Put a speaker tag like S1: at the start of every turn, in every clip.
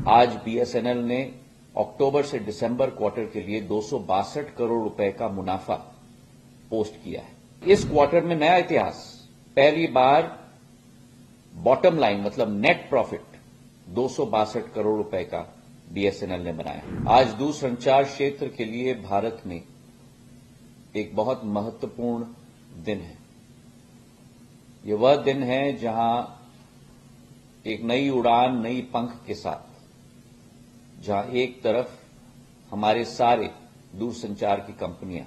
S1: आज बीएसएनएल ने अक्टूबर से दिसंबर क्वार्टर के लिए 262 करोड़ रुपए का मुनाफा पोस्ट किया है। इस क्वार्टर में नया इतिहास, पहली बार बॉटम लाइन मतलब नेट प्रॉफिट 262 करोड़ रुपए का बीएसएनएल ने बनाया। आज दूरसंचार क्षेत्र के लिए भारत में एक बहुत महत्वपूर्ण दिन है। यह वह दिन है जहां एक नई उड़ान, नई पंख के साथ, जहां एक तरफ हमारे सारे दूरसंचार की कंपनियां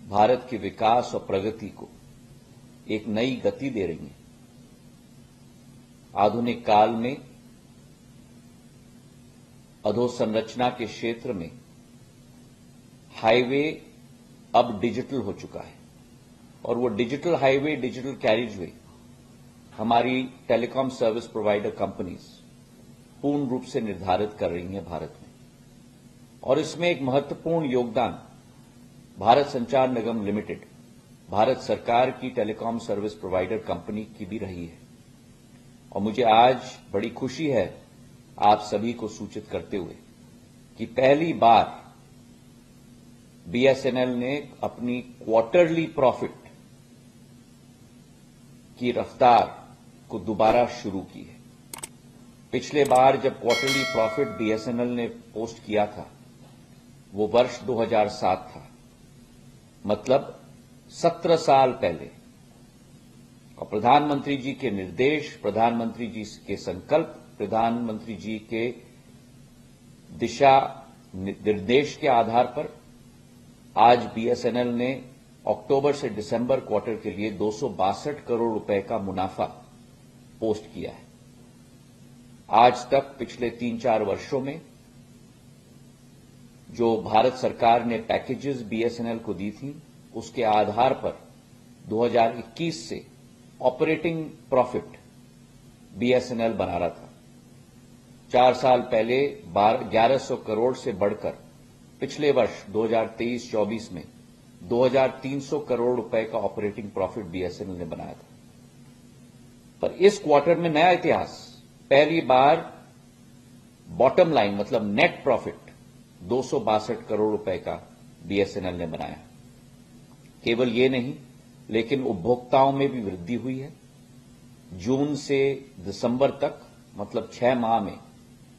S1: भारत के विकास और प्रगति को एक नई गति दे रही हैं। आधुनिक काल में अधोसंरचना के क्षेत्र में हाईवे अब डिजिटल हो चुका है और वो डिजिटल हाईवे, डिजिटल कैरिजवे हमारी टेलीकॉम सर्विस प्रोवाइडर कंपनीज पूर्ण रूप से निर्धारित कर रही हैं भारत में। और इसमें एक महत्वपूर्ण योगदान भारत संचार निगम लिमिटेड, भारत सरकार की टेलीकॉम सर्विस प्रोवाइडर कंपनी की भी रही है। और मुझे आज बड़ी खुशी है आप सभी को सूचित करते हुए कि पहली बार बीएसएनएल ने अपनी क्वार्टरली प्रॉफिट की रफ्तार को दोबारा शुरू की है। पिछले बार जब क्वार्टरली प्रॉफिट बीएसएनएल ने पोस्ट किया था वो वर्ष 2007 था, मतलब 17 साल पहले। और प्रधानमंत्री जी के निर्देश, प्रधानमंत्री जी के संकल्प, प्रधानमंत्री जी के दिशा निर्देश के आधार पर आज बीएसएनएल ने अक्टूबर से दिसंबर क्वार्टर के लिए 262 करोड़ रुपए का मुनाफा पोस्ट किया है। आज तक पिछले 3-4 वर्षों में जो भारत सरकार ने पैकेजेस बीएसएनएल को दी थी, उसके आधार पर 2021 से ऑपरेटिंग प्रॉफिट बीएसएनएल बना रहा था। 4 साल पहले 1100 करोड़ से बढ़कर पिछले वर्ष 2023-24 में 2300 करोड़ रुपए का ऑपरेटिंग प्रॉफिट बीएसएनएल ने बनाया था। पर इस क्वार्टर में नया इतिहास, पहली बार बॉटम लाइन मतलब नेट प्रॉफिट 262 करोड़ रुपए का बीएसएनएल ने बनाया। केवल ये नहीं, लेकिन उपभोक्ताओं में भी वृद्धि हुई है। जून से दिसंबर तक मतलब 6 माह में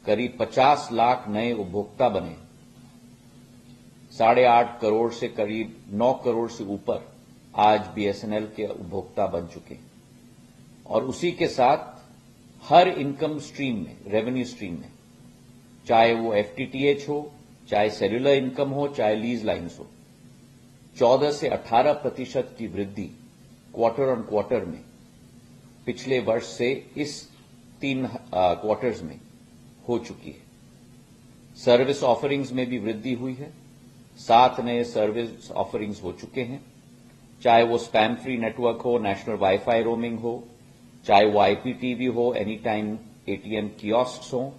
S1: करीब 50 लाख नए उपभोक्ता बने। 8.5 करोड़ से करीब 9 करोड़ से ऊपर आज बीएसएनएल के उपभोक्ता बन चुके हैं। और उसी के साथ हर इनकम स्ट्रीम में, रेवेन्यू स्ट्रीम में, चाहे वो एफटीटीएच हो, चाहे सेल्युलर इनकम हो, चाहे लीज लाइन्स हो, 14 से 18% की वृद्धि क्वार्टर ऑन क्वार्टर में पिछले वर्ष से इस 3 क्वार्टर्स में हो चुकी है। सर्विस ऑफरिंग्स में भी वृद्धि हुई है। 7 नए सर्विस ऑफरिंग्स हो चुके हैं, चाहे वो स्पैम फ्री नेटवर्क हो, नेशनल वाईफाई रोमिंग हो, चाहे वो आईपीटीवी हो, एनी टाइम एटीएम कियोस्क्स हो,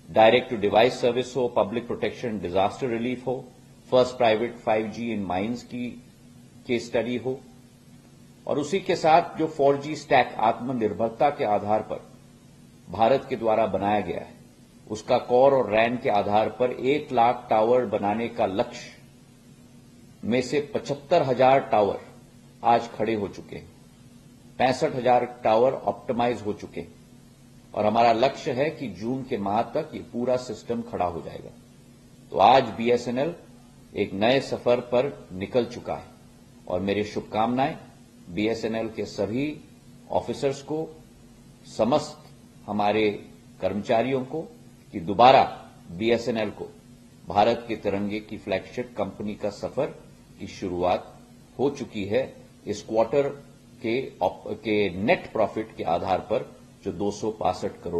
S1: डायरेक्ट टू डिवाइस सर्विस हो, पब्लिक प्रोटेक्शन डिजास्टर रिलीफ हो, फर्स्ट प्राइवेट 5G इन माइंस की केस स्टडी हो। और उसी के साथ जो 4G स्टैक आत्मनिर्भरता के आधार पर भारत के द्वारा बनाया गया है, उसका कोर और रैन के आधार पर 1 लाख टावर बनाने का लक्ष्य में से 75,000 टावर आज खड़े हो चुके हैं। 65,000 टावर ऑप्टिमाइज हो चुके हैं और हमारा लक्ष्य है कि जून के माह तक ये पूरा सिस्टम खड़ा हो जाएगा। तो आज बीएसएनएल एक नए सफर पर निकल चुका है और मेरी शुभकामनाएं बीएसएनएल के सभी ऑफिसर्स को, समस्त हमारे कर्मचारियों को कि दोबारा बीएसएनएल को भारत के तिरंगे की फ्लैगशिप कंपनी का सफर की शुरुआत हो चुकी है। इस क्वार्टर के नेट प्रॉफिट के आधार पर जो 262 करोड़